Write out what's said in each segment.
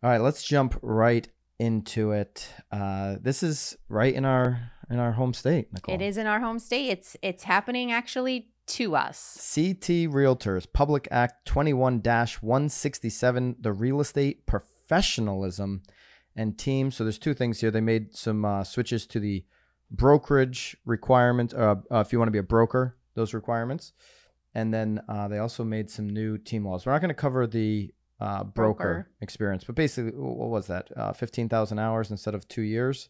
All right, let's jump right into it. This is right in our home state, Nicole. It is in our home state. It's happening actually to us. CT Realtors, Public Act 21-167, the real estate professionalism and team. So there's two things here. They made some switches to the brokerage requirement, if you want to be a broker, those requirements. And then they also made some new team laws. We're not going to cover the broker experience, but basically, what was that? 15,000 hours instead of 2 years.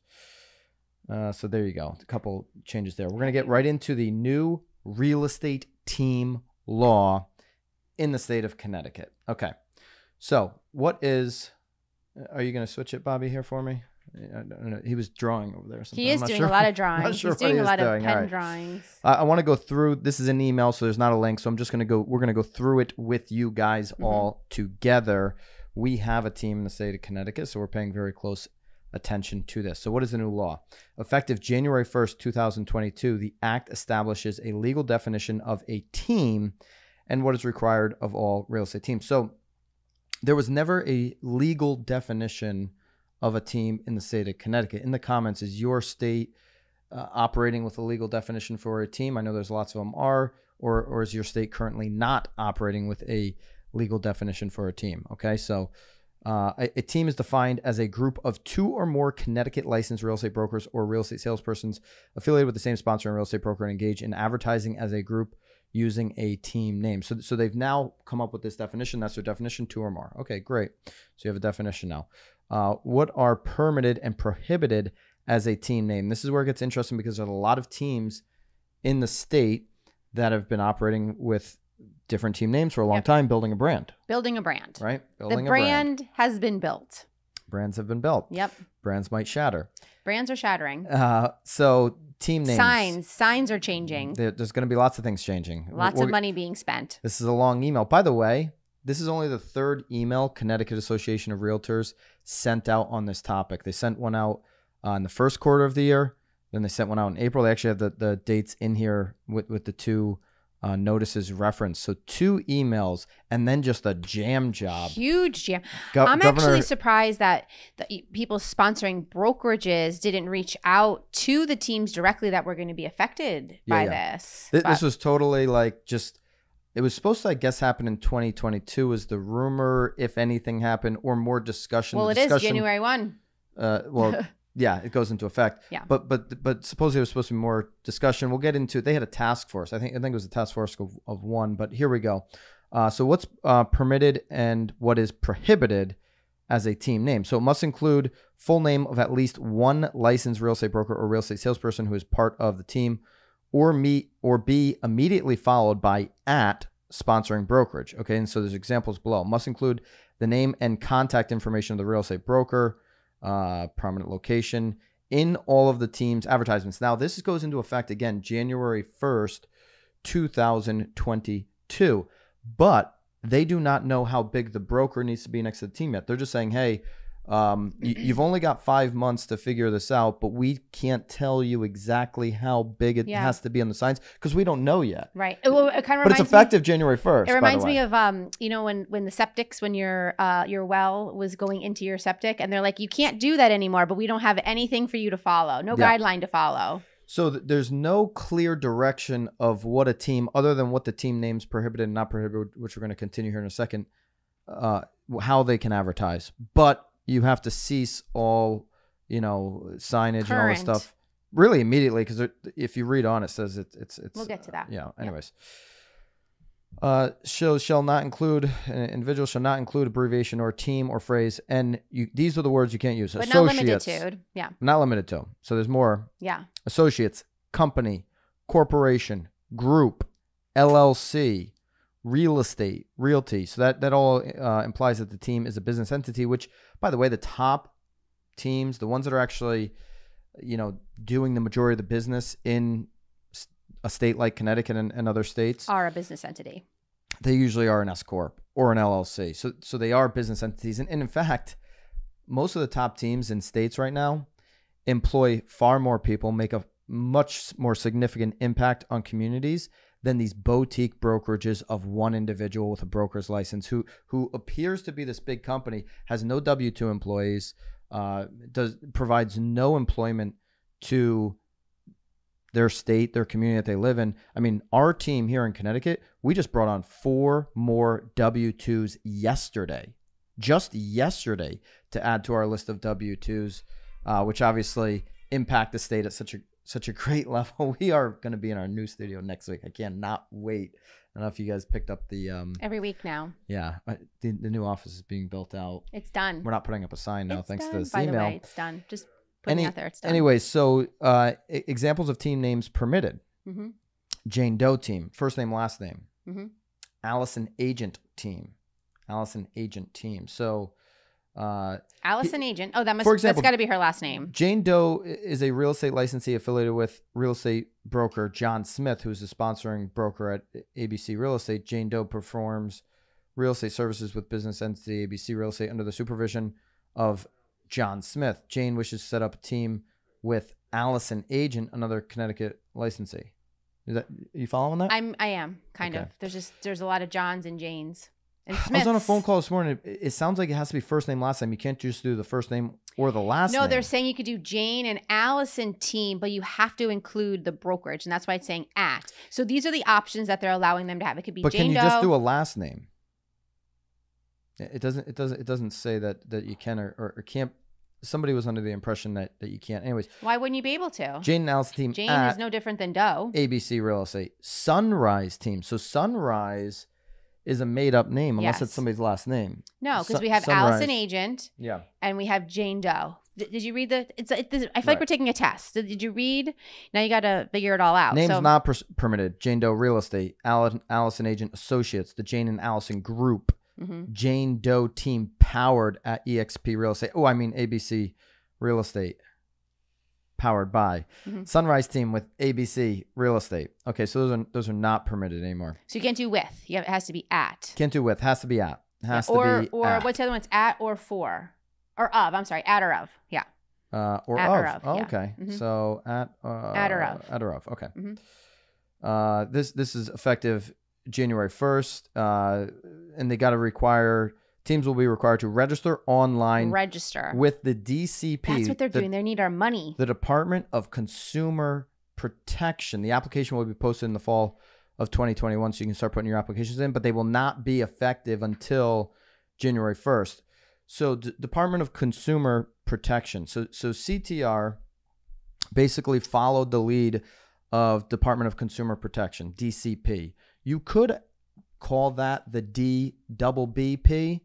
So there you go. A couple changes there. We're going to get right into the new real estate team law in the state of Connecticut. Okay. So what is, are you going to switch it, Bobby, here for me? I don't know. He was drawing over there. He is doing a lot of drawings. He's doing a lot of pen drawings. I want to go through. This is an email, so there's not a link. So I'm just going to go. We're going to go through it with you guys all together. We have a team in the state of Connecticut, so we're paying very close attention to this. So what is the new law? Effective January 1st, 2022, the Act establishes a legal definition of a team and what is required of all real estate teams. So there was never a legal definition of a team in the state of Connecticut. In the comments, is your state operating with a legal definition for a team? I know there's lots of them are, or is your state currently not operating with a legal definition for a team? Okay, so a team is defined as a group of two or more Connecticut licensed real estate brokers or real estate salespersons affiliated with the same sponsor and real estate broker and engaged in advertising as a group using a team name. So they've now come up with this definition. That's their definition, two or more. Okay, great. So you have a definition now. What are permitted and prohibited as a team name? This is where it gets interesting because there's a lot of teams in the state that have been operating with different team names for a long time, building a brand. Building a brand. Right? Building the brand has been built. Brands have been built. Yep. Brands might shatter. Brands are shattering. So team names. Signs are changing. There's going to be lots of things changing. Lots of money being spent. This is a long email. By the way, this is only the third email Connecticut Association of Realtors sent out on this topic. They sent one out in the first quarter of the year. Then they sent one out in April. They actually have the dates in here with the two notices referenced. So 2 emails and then just a jam job. Huge jam. I'm actually surprised that the people sponsoring brokerages didn't reach out to the teams directly that were going to be affected by this. This was totally like just... It was supposed to, I guess, happen in 2022 is the rumor, if anything happened, or more discussion. Well, it is January 1. Well, yeah, it goes into effect. Yeah. But supposedly there was supposed to be more discussion. We'll get into, they had a task force. I think it was a task force of one, but here we go. So what's permitted and what is prohibited as a team name? So it must include full name of at least one licensed real estate broker or real estate salesperson who is part of the team, or be immediately followed by at sponsoring brokerage. Okay, and so there's examples below. Must include the name and contact information of the real estate broker, prominent location in all of the team's advertisements. Now, this goes into effect again January 1st, 2022, but they do not know how big the broker needs to be next to the team yet. They're just saying, hey, you've only got 5 months to figure this out, but we can't tell you exactly how big it has to be on the signs because we don't know yet. Right. Well, it kind of but it's effective January 1st. It reminds me of when the septics, when your well was going into your septic, and they're like, you can't do that anymore, but we don't have anything for you to follow, no guideline to follow. So there's no clear direction of what a team, other than what the team names prohibited and not prohibited, which we're going to continue here in a second, how they can advertise, but you have to cease all, signage and all this stuff really immediately because if you read on, it says it's. We'll get to that. Yeah. Anyways, shall not include an individual shall not include abbreviation or team or phrase, and these are the words you can't use. But not limited to. Yeah. Not limited to. So there's more. Yeah. Associates, company, corporation, group, LLC. Real estate, realty. So that all implies that the team is a business entity, which, by the way, the top teams, the ones that are actually, doing the majority of the business in a state like Connecticut and other states, are a business entity. They usually are an S Corp or an LLC. So they are business entities. And in fact, most of the top teams in states right now employ far more people, make a much more significant impact on communities than these boutique brokerages of one individual with a broker's license who appears to be this big company, has no W-2 employees, provides no employment to their state, their community that they live in. I mean, our team here in Connecticut, we just brought on 4 more W-2s yesterday, just yesterday, to add to our list of W-2s, which obviously impact the state at such a great level. We are going to be in our new studio next week. I cannot wait. I don't know if you guys picked up the every week now. Yeah, the new office is being built out. It's done. We're not putting up a sign now, thanks to this by email. The way, it's done. Just putting it out there. It's done. Anyway, so examples of team names permitted. Jane Doe team, first name, last name. Allison Agent team. Allison Agent team. So Allison Agent. Oh, that's got to be her last name. Jane Doe is a real estate licensee affiliated with real estate broker John Smith, who's the sponsoring broker at ABC Real Estate. Jane Doe performs real estate services with business entity ABC Real Estate under the supervision of John Smith. Jane wishes to set up a team with Allison Agent, another Connecticut licensee. You following that? I am kind of. There's a lot of Johns and Janes. And Smiths. I was on a phone call this morning. It sounds like it has to be first name, last name. You can't just do the first name or the last name. No, they're saying you could do Jane and Allison team, but you have to include the brokerage, and that's why it's saying at. So these are the options that they're allowing them to have. It could be but Jane Doe. Can you just do a last name? It doesn't say that you can or can't. Somebody was under the impression that you can't. Anyways, why wouldn't you be able to? Jane and Allison team. Jane is no different than Doe. ABC Real Estate. Sunrise team. So Sunrise is a made-up name unless it's somebody's last name. No, because we have Sunrise. Allison Agent. Yeah. And we have Jane Doe. Did you read the? I feel like we're taking a test. Did you read? Now you got to figure it all out. Names not permitted. Jane Doe Real Estate. Allison Agent Associates. The Jane and Allison Group. Jane Doe team powered at EXP Real Estate. Oh, I mean ABC Real Estate. Powered by Sunrise team with ABC Real Estate. Okay, so those are not permitted anymore. So you can't do with. It has to be at. Can't do with. Has to be at. Or what's the other one? It's at or for or of. I'm sorry, at or of. Yeah. Or at of. Or of. Oh, Yeah. okay. So at or of. At or of. Okay. This is effective January 1st, and they got to require. Teams will be required to register online. With the DCP. That's what they're doing. They need our money. The Department of Consumer Protection. The application will be posted in the fall of 2021, so you can start putting your applications in, but they will not be effective until January 1st. So Department of Consumer Protection. So CTR basically followed the lead of Department of Consumer Protection, DCP. You could call that the DBBP.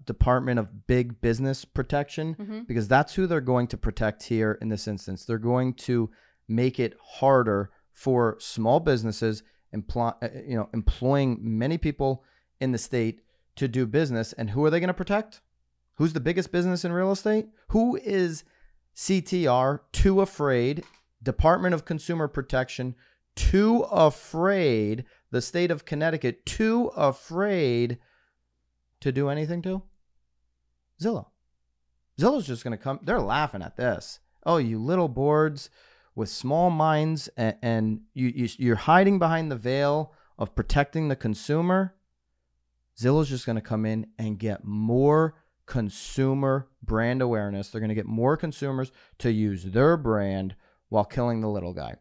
Department of Big Business Protection, because that's who they're going to protect here in this instance. They're going to make it harder for small businesses employing many people in the state to do business. And who are they going to protect? Who's the biggest business in real estate? Who is CTR too afraid? Department of Consumer Protection too afraid? The state of Connecticut too afraid to do anything to? Zillow. Zillow's just going to come. They're laughing at this. Oh, you little boards with small minds, and you're hiding behind the veil of protecting the consumer. Zillow's just going to come in and get more consumer brand awareness. They're going to get more consumers to use their brand while killing the little guy.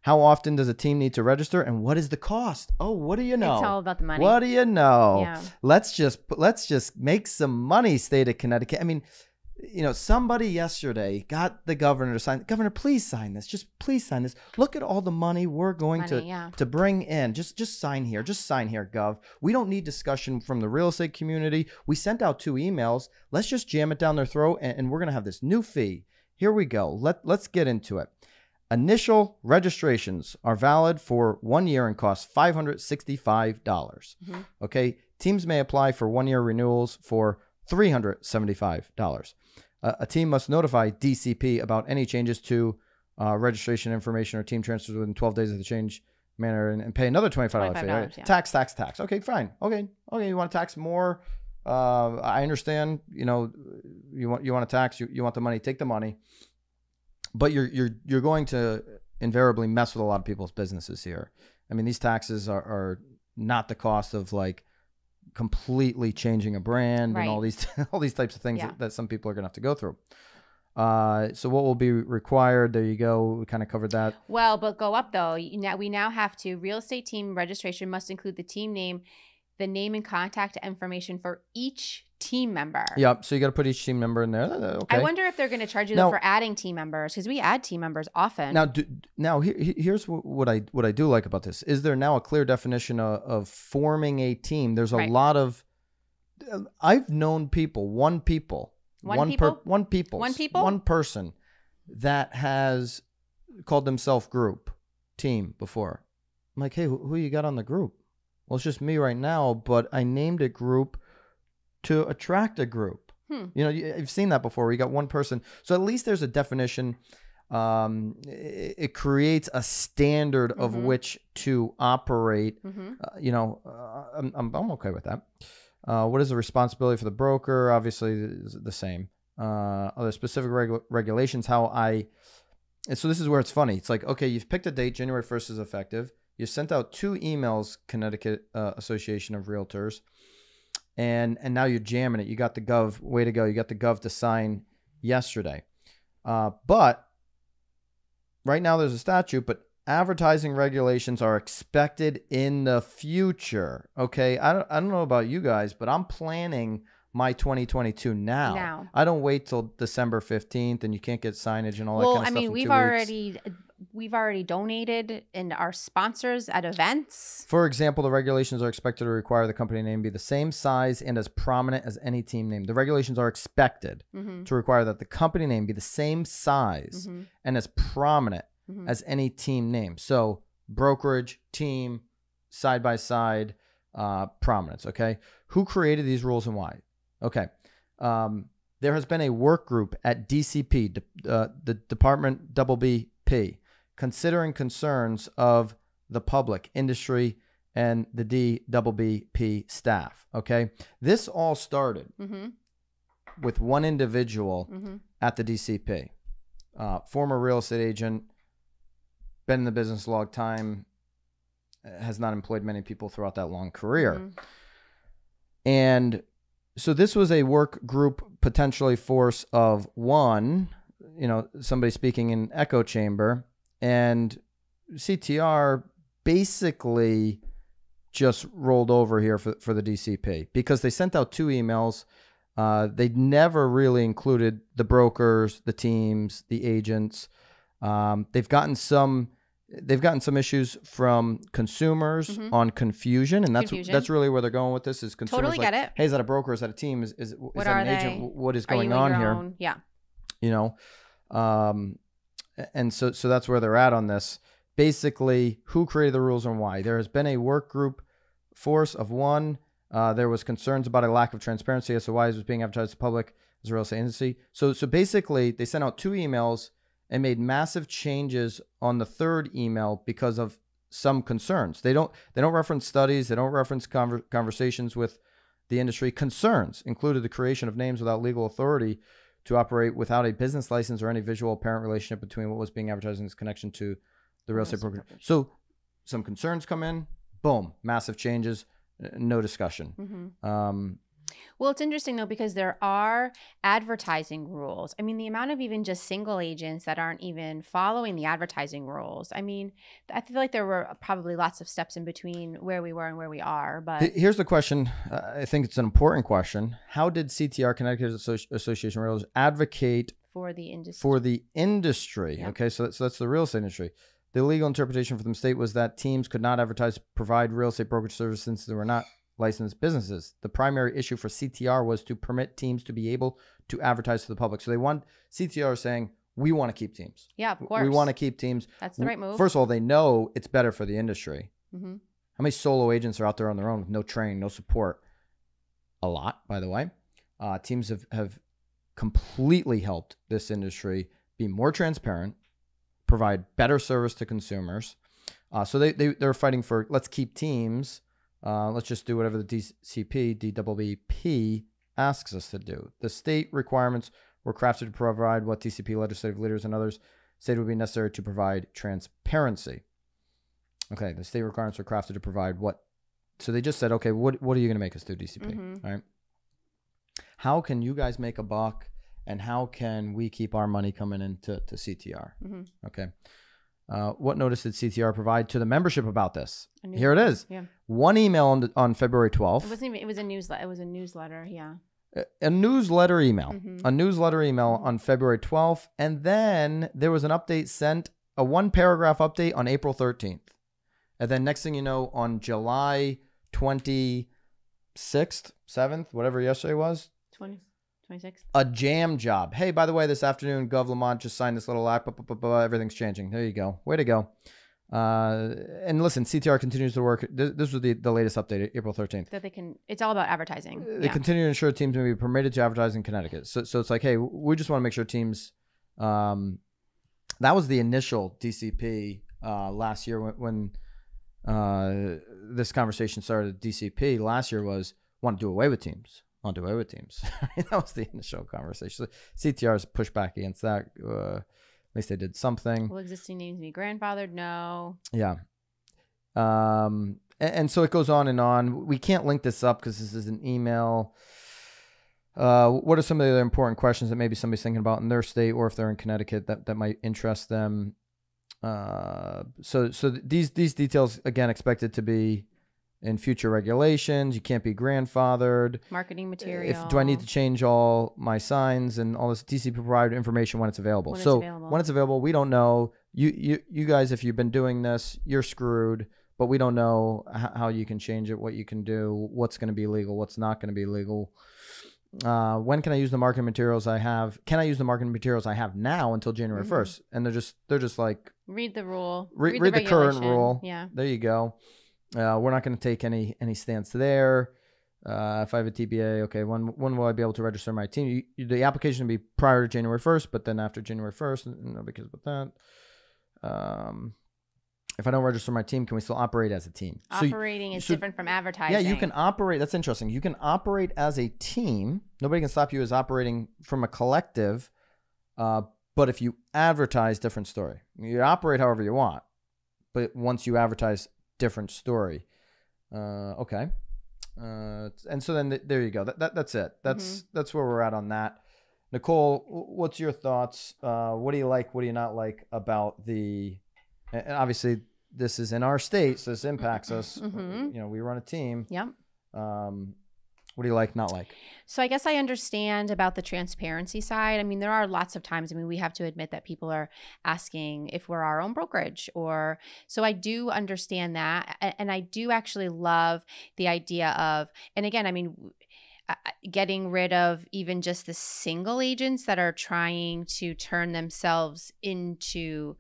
How often does a team need to register, and what is the cost? Oh, what do you know? It's all about the money. What do you know? Yeah. Let's just make some money, state of Connecticut. I mean, somebody yesterday got the governor to sign. Governor, please sign this. Just please sign this. Look at all the money we're going to bring in. Just sign here. Just sign here, Gov. We don't need discussion from the real estate community. We sent out 2 emails. Let's just jam it down their throat, and we're gonna have this new fee. Here we go. Let's get into it. Initial registrations are valid for 1 year and cost $565. Okay. Teams may apply for 1 year renewals for $375. A team must notify DCP about any changes to registration information or team transfers within 12 days of the change manner and pay another $25 fee. Right? Yeah. Tax. Okay, fine. Okay. You want to tax more? I understand. You want to tax. You want the money. Take the money. But you're going to invariably mess with a lot of people's businesses here. I mean, these taxes are not the cost of like completely changing a brand and all these all these types of things that some people are going to have to go through. So what will be required? There you go. We kind of covered that. Well, but go up though. We now have to real estate team registration must include the team name, the name and contact information for each team member. Yep. So you got to put each team member in there. Okay. I wonder if they're going to charge you for adding team members, because we add team members often. Here's what I do like about this. Is there now a clear definition of forming a team? There's a lot of I've known people, one person that has called themselves group team before. I'm like, hey, who you got on the group? Well, it's just me right now, but I named it group to attract a group. You know, you've seen that before. Where you got one person. So at least there's a definition. It creates a standard of which to operate. You know, I'm okay with that. What is the responsibility for the broker? Obviously, the same. Other specific regulations. And so this is where it's funny. It's like, okay, you've picked a date. January 1st is effective. You sent out 2 emails, Connecticut Association of Realtors, and now you're jamming it. You got the gov. Way to go. You got the gov to sign yesterday. But right now there's a statute, but advertising regulations are expected in the future. Okay, I don't know about you guys, but I'm planning my 2022 now. I don't wait till December 15th and you can't get signage and all that kind of stuff. Well, I mean, we've already donated in our sponsors at events. For example, the regulations are expected to require the company name be the same size and as prominent as any team name. The regulations are expected to require that the company name be the same size and as prominent as any team name. So brokerage, team, side by side, prominence. Okay. Who created these rules and why? Okay. There has been a work group at DCP, the Department BBP, considering concerns of the public, industry, and the DBP staff. Okay. This all started with one individual at the DCP, former real estate agent, been in the business a long time, has not employed many people throughout that long career. And so this was a work group, potentially force of one, you know, somebody speaking in echo chamber, and CTR basically just rolled over here for the DCP because they sent out 2 emails. They never really included the brokers, the teams, the agents. They've gotten some issues from consumers on confusion, and that's really where they're going with this. Is consumers totally get it? Hey, is that a broker? Is that a team? Is that an agent? What is going on here? Yeah, you know, and so that's where they're at on this. Basically, who created the rules and why? There has been a work group force of one. There was concerns about a lack of transparency as to why it was being advertised to the public as a real estate agency. So basically, they sent out 2 emails and made massive changes on the 3rd email because of some concerns. They don't reference studies. They don't reference conversations with the industry. Concerns included the creation of names without legal authority to operate without a business license or any visual apparent relationship between what was being advertised in its connection to the real estate broker. So some concerns come in, boom, massive changes, no discussion. Well, it's interesting, though, because there are advertising rules. I mean, the amount of even just single agents that aren't even following the advertising rules. I mean, I feel like there were probably lots of steps in between where we were and where we are. But here's the question. I think it's an important question. How did CTR, Connecticut Association of Realtors, advocate for the industry? Yeah. Okay, so that's the real estate industry. The legal interpretation for the state was that teams could not advertise, provide real estate brokerage service since they were not licensed businesses. The primary issue for CTR was to permit teams to be able to advertise to the public. So they want CTR saying, we want to keep teams. Yeah, of course. We want to keep teams. That's the right move. First of all, they know it's better for the industry. How many solo agents are out there on their own with no training, no support? A lot, by the way. Teams have completely helped this industry be more transparent, provide better service to consumers. So they're fighting for, let's keep teams. Let's just do whatever the DBP asks us to do. The state requirements were crafted to provide what DCP legislative leaders and others stated would be necessary to provide transparency. Okay, the state requirements are crafted to provide what? So they just said, okay, what are you going to make us do, DCP? All right. How can you guys make a buck, and how can we keep our money coming into CTR? Okay. What notice did CTR provide to the membership about this? Here it is. Yeah. One email on February 12th. It wasn't even. It was a newsletter. It was a newsletter. Yeah. A newsletter email. A newsletter email on February 12th, and then there was an update sent, a 1-paragraph update on April 13th, and then next thing you know, on July 26th, 7th, whatever yesterday was, 26th. a jam job. Hey, by the way, this afternoon, Gov Lamont just signed this little app. Everything's changing. There you go. Way to go. And listen, CTR continues to work. This was the latest update, April 13th. That they can. It's all about advertising. They continue to ensure teams may be permitted to advertise in Connecticut. So it's like, hey, we just want to make sure teams. That was the initial DCP last year when this conversation started. DCP last year was want to do away with teams. Want to do away with teams. That was the initial conversation. So CTR's pushed back against that. At least they did something. Will existing names be grandfathered? No. Yeah. And so it goes on and on. We can't link this up because this is an email. What are some of the other important questions that maybe somebody's thinking about in their state, or if they're in Connecticut, that might interest them? So these details, again, expected to be in future regulations. You can't be grandfathered. Marketing material. Do I need to change all my signs and all this? DCP provided information when it's available. When it's available, we don't know. You guys, if you've been doing this, you're screwed. But we don't know how you can change it, what you can do, what's going to be legal, what's not going to be legal. When can I use the marketing materials I have? Can I use the marketing materials I have now until January 1st? And they're just like, read the rule. Read the current rule. Yeah. There you go. We're not going to take any stance there. If I have a TBA, okay, when will I be able to register my team? The application will be prior to January 1st, but then after January 1st, nobody cares about that. If I don't register my team, can we still operate as a team? Operating is different from advertising. Yeah, you can operate. That's interesting. You can operate as a team. Nobody can stop you as operating from a collective. But if you advertise, different story. You operate however you want. But once you advertise, different story. Okay. And so then there you go. That's it. That's where we're at on that. Nicole, what's your thoughts? What do you like? What do you not like about the? And obviously, this is in our state, so this impacts us. We run a team. Yep. What do you like, not like? So I guess I understand about the transparency side. I mean, there are lots of times, we have to admit that people are asking if we're our own brokerage so I do understand that. And I do actually love the idea of, and again, getting rid of even just the single agents that are trying to turn themselves into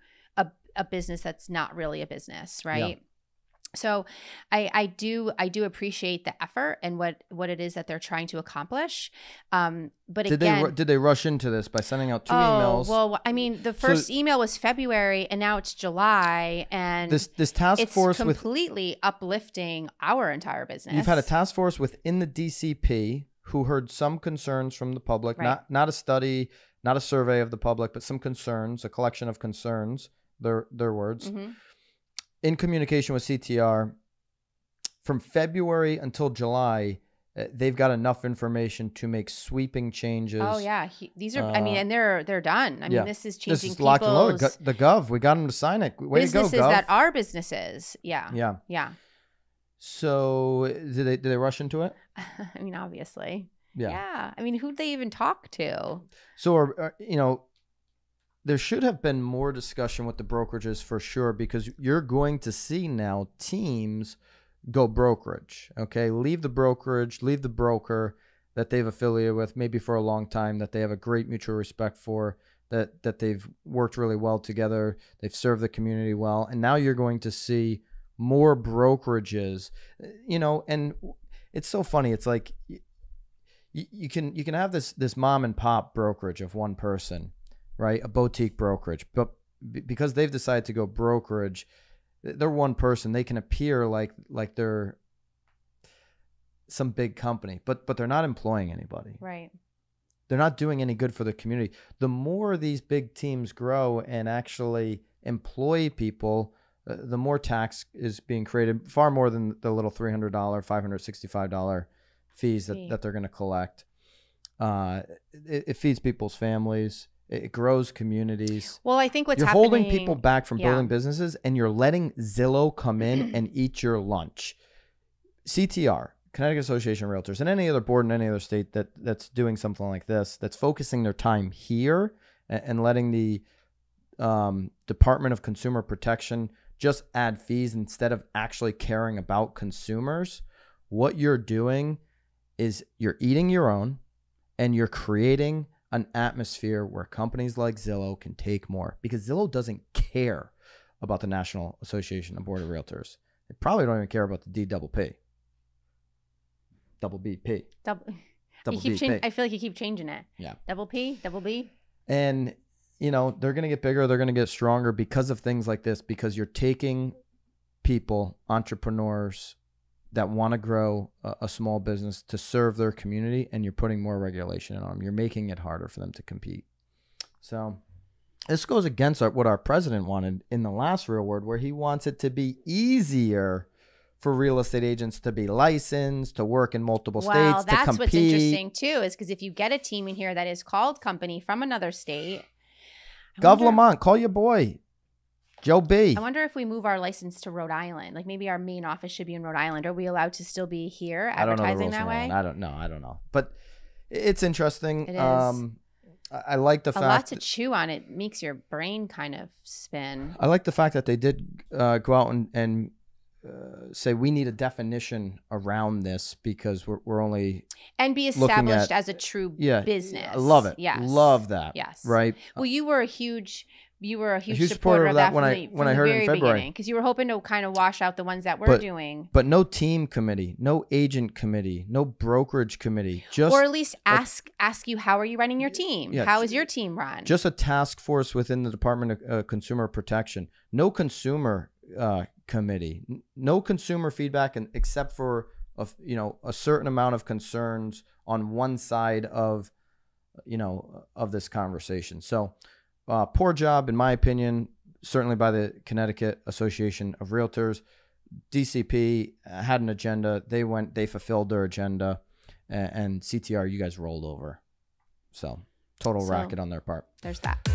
a business that's not really a business, right? Yeah. So I do appreciate the effort and what it is that they're trying to accomplish. But did they rush into this by sending out 2 emails? Well, the first email was February, and now it's July, and this task force it's completely uplifting our entire business. You've had a task force within the DCP who heard some concerns from the public, right. not a study, not a survey of the public, but some concerns, a collection of concerns. Their words. In communication with CTR from February until July, they've got enough information to make sweeping changes. Oh yeah, these are. And they're done. This is changing. This is locked and loaded. The Gov, we got them to sign it. Way to go, Gov. Businesses that are businesses. Yeah. So did they rush into it? Obviously. Yeah. Who'd they even talk to? So there should have been more discussion with the brokerages for sure, because you're going to see now teams go brokerage. Okay, leave the brokerage, leave the broker that they've affiliated with maybe for a long time, that they have a great mutual respect for, that they've worked really well together, they've served the community well, and now you're going to see more brokerages. And it's so funny. It's like you can have this mom and pop brokerage of one person, right? A boutique brokerage. But because they've decided to go brokerage, they're one person. They can appear like they're some big company, but they're not employing anybody. Right. They're not doing any good for the community. The more these big teams grow and actually employ people, the more tax is being created, far more than the little $300, $565 fees that they're going to collect. It feeds people's families. It grows communities. Well, I think you're holding people back from building businesses, and you're letting Zillow come in and eat your lunch. CTR, Connecticut Association of Realtors, and any other board in any other state that's doing something like this, that's focusing their time here and letting the Department of Consumer Protection just add fees instead of actually caring about consumers. What you're doing is you're eating your own, and you're creating an atmosphere where companies like Zillow can take more, because Zillow doesn't care about the National Association of Board of Realtors. They probably don't even care about the DBP. Double BP. Double BP. I feel like you keep changing it. Yeah. Double P, double B. And, you know, they're going to get bigger. They're going to get stronger because of things like this, because you're taking people, entrepreneurs that want to grow a small business to serve their community, and you're putting more regulation on them. You're making it harder for them to compete. So this goes against what our president wanted in the last Real Word, where he wants it to be easier for real estate agents to be licensed, to work in multiple states, to compete. Well, that's what's interesting too, is because if you get a team in here that is called company from another state. Gov Lamont, call your boy, Joe B. I wonder if we move our license to Rhode Island. Like maybe our main office should be in Rhode Island. Are we allowed to still be here advertising that way? I don't know. But it's interesting. It is. I like the fact. A lot to chew on. It makes your brain kind of spin. I like the fact that they did go out and say we need a definition around this, because we're only and be established as a true business. I love it. Yes. Love that. Yes. Right. Well, you were a huge supporter of that when I heard it in February, because you were hoping to kind of wash out the ones that we're doing. But no team committee, no agent committee, no brokerage committee. Or at least ask you, how are you running your team? Yeah, how is your team run? Just a task force within the Department of Consumer Protection. No consumer committee. No consumer feedback, except for a certain amount of concerns on one side of this conversation. So. Poor job, in my opinion, certainly by the Connecticut Association of Realtors. DCP had an agenda. They fulfilled their agenda, and CTR, you guys rolled over. So total racket on their part. There's that.